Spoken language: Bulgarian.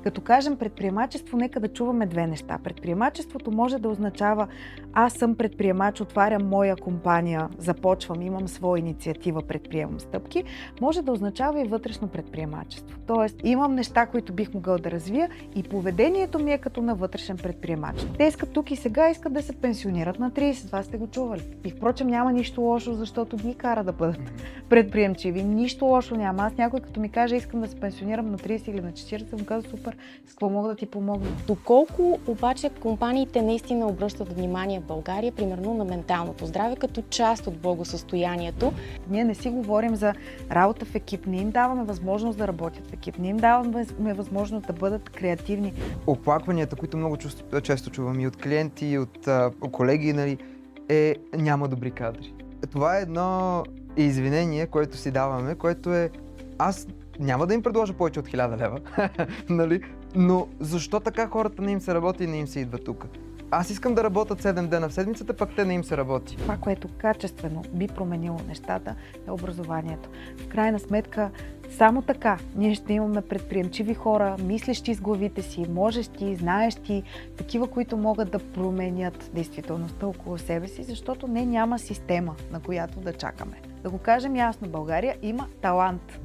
Като кажем предприемачество, нека да чуваме две неща. Предприемачеството може да означава аз съм предприемач, отварям моя компания, започвам, имам своя инициатива, предприемам стъпки. Може да означава и вътрешно предприемачество. Тоест имам неща, които бих могъл да развия и поведението ми е като на вътрешен предприемач. Те искат тук и сега, искат да се пенсионират на 30, това сте го чували. И впрочем няма нищо лошо, защото ги кара да бъдат предприемчиви. Нищо лошо няма. Аз някой като ми каже искам да се пенсионирам на 30 или на 40, му казва супер, с какво мога да ти помогна. Доколко обаче компаниите наистина обръщат внимание в България, примерно на менталното здраве, като част от благосъстоянието? Ние не си говорим за работа в екип, не им даваме възможност да работят в екип, не им даваме възможност да бъдат креативни. Оплакванията, които много често чувам и от клиенти, и от колеги, нали, няма добри кадри. Това е едно извинение, което си даваме, което е аз няма да им предложа повече от 1000 лева, нали? Но защо така хората не им се работи и не им се идва тук? Аз искам да работят 7 дена в седмицата, пък те не им се работи. Това, което качествено би променило нещата, е образованието. В крайна сметка, само така ние ще имаме предприемчиви хора, мислещи с главите си, можещи, знаещи, такива, които могат да променят действителността около себе си, защото няма система, на която да чакаме. Да го кажем ясно, България има талант.